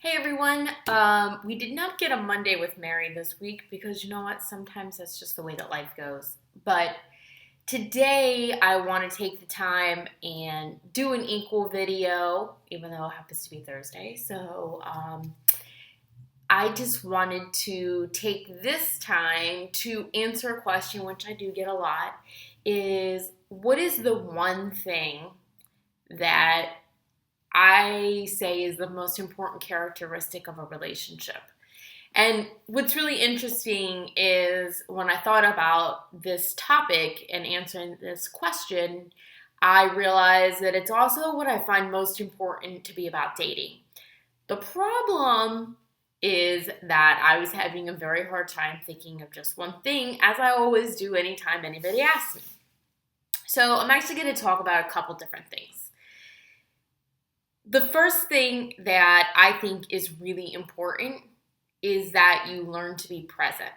Hey everyone, we did not get a Monday with Mary this week because you know what? Sometimes that's just the way that life goes. But today I want to take the time and do an equal video, even though it happens to be Thursday. So I just wanted to take this time to answer a question, which I do get a lot, is what is the one thing that I say is the most important characteristic of a relationship? And what's really interesting is when I thought about this topic and answering this question, I realized that it's also what I find most important to be about dating. The problem is that I was having a very hard time thinking of just one thing, as I always do anytime anybody asks me. So I'm actually going to talk about a couple different things. The first thing that I think is really important is that you learn to be present.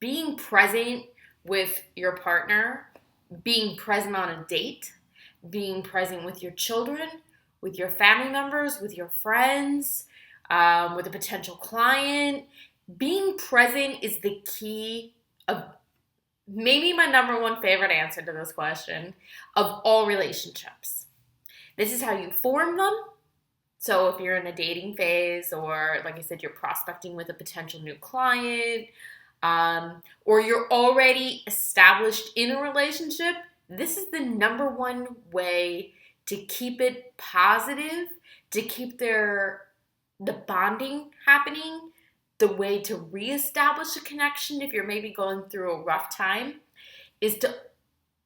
Being present with your partner, being present on a date, being present with your children, with your family members, with your friends, with a potential client. Being present is the key of maybe my number one favorite answer to this question of all relationships. This is how you form them. So if you're in a dating phase, or like I said, you're prospecting with a potential new client, or you're already established in a relationship, this is the number one way to keep it positive, to keep the bonding happening, the way to reestablish a connection if you're maybe going through a rough time, is to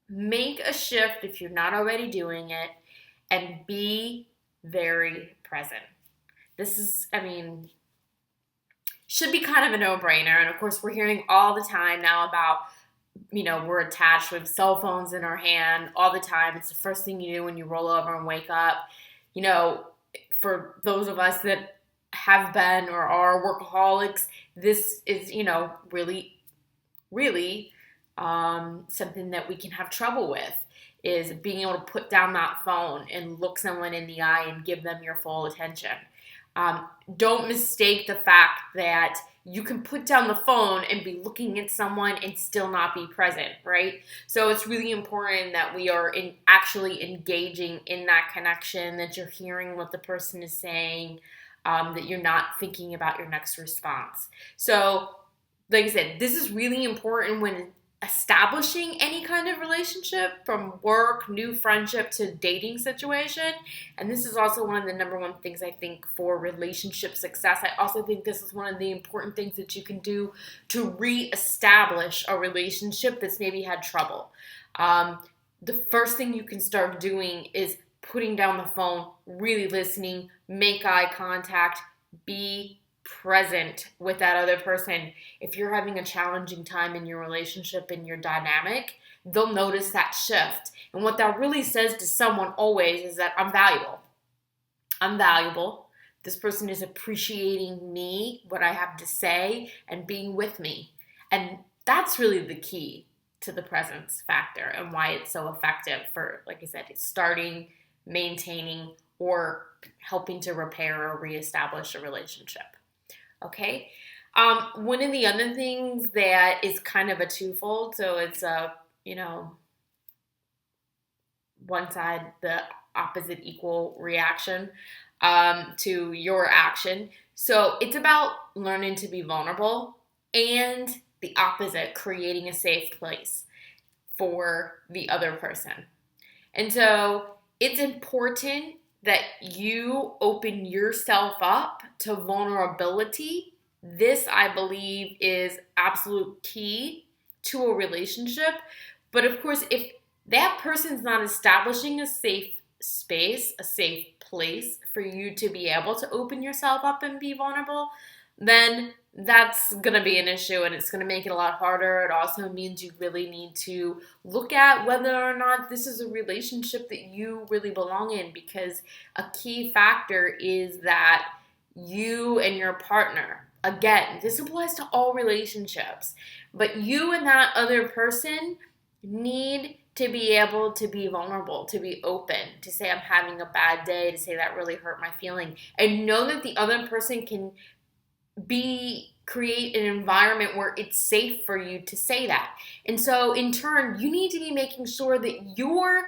make a shift if you're not already doing it and be very present. This is, should be kind of a no-brainer. And of course, we're hearing all the time now about, we're attached with cell phones in our hand all the time. It's the first thing you do when you roll over and wake up. For those of us that have been or are workaholics, this is, really, really something that we can have trouble with, is being able to put down that phone and look someone in the eye and give them your full attention. Don't mistake the fact that you can put down the phone and be looking at someone and still not be present, right? So it's really important that we are actually engaging in that connection, that you're hearing what the person is saying, that you're not thinking about your next response. So, like I said, this is really important when establishing any kind of relationship, from work, new friendship to dating situation. And this is also one of the number one things I think for relationship success. I also think this is one of the important things that you can do to reestablish a relationship that's maybe had trouble. The first thing you can start doing is putting down the phone, really listening, make eye contact, be present with that other person. If you're having a challenging time in your relationship and your dynamic, they'll notice that shift. And what that really says to someone always is that I'm valuable. I'm valuable. This person is appreciating me, what I have to say, and being with me. And that's really the key to the presence factor and why it's so effective for, like I said, starting, maintaining, or helping to repair or reestablish a relationship. Okay. One of the other things that is kind of a twofold, so it's one side, the opposite equal reaction to your action. So it's about learning to be vulnerable, and the opposite, creating a safe place for the other person. And so it's important that you open yourself up to vulnerability. This, I believe, is absolute key to a relationship. But of course, if that person's not establishing a safe space, a safe place for you to be able to open yourself up and be vulnerable, then that's going to be an issue, and it's going to make it a lot harder. It also means you really need to look at whether or not this is a relationship that you really belong in, because a key factor is that you and your partner, again, this applies to all relationships, but you and that other person need to be able to be vulnerable, to be open, to say I'm having a bad day, to say that really hurt my feeling, and know that the other person can create an environment where it's safe for you to say that. And so in turn, you need to be making sure that you're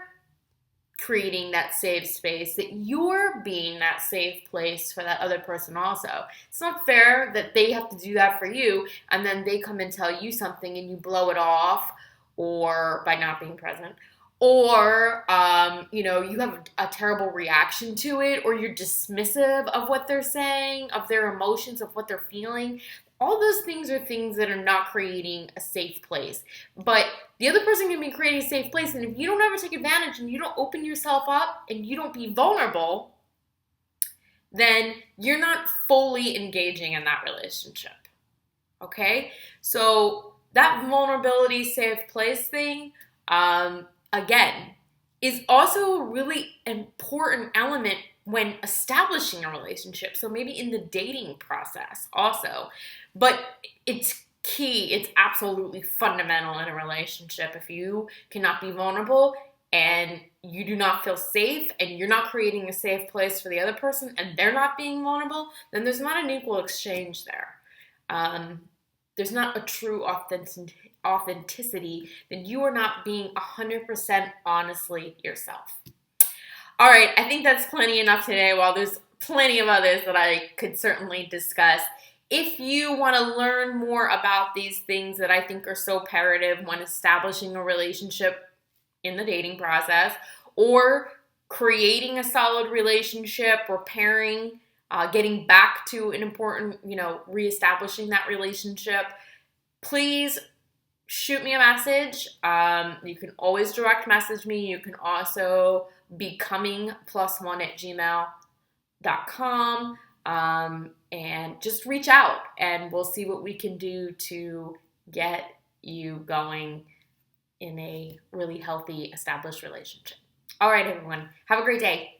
creating that safe space, that you're being that safe place for that other person also. It's not fair that they have to do that for you and then they come and tell you something and you blow it off, or by not being present, or you have a terrible reaction to it, or you're dismissive of what they're saying, of their emotions, of what they're feeling. All those things are things that are not creating a safe place. But the other person can be creating a safe place, and if you don't ever take advantage and you don't open yourself up and you don't be vulnerable, then you're not fully engaging in that relationship. Okay? So that vulnerability, safe place thing, again, is also a really important element when establishing a relationship. So maybe in the dating process also. But it's key. It's absolutely fundamental in a relationship. If you cannot be vulnerable and you do not feel safe and you're not creating a safe place for the other person and they're not being vulnerable, then there's not an equal exchange there. There's not a true authenticity, then you are not being 100% honestly yourself. All right, I think that's plenty enough today. While there's plenty of others that I could certainly discuss. If you want to learn more about these things that I think are so imperative when establishing a relationship in the dating process, or creating a solid relationship, repairing, getting back to an important, reestablishing that relationship, please shoot me a message. You can always direct message me. You can also be coming+1@gmail.com, and just reach out and we'll see what we can do to get you going in a really healthy, established relationship. All right, everyone. Have a great day.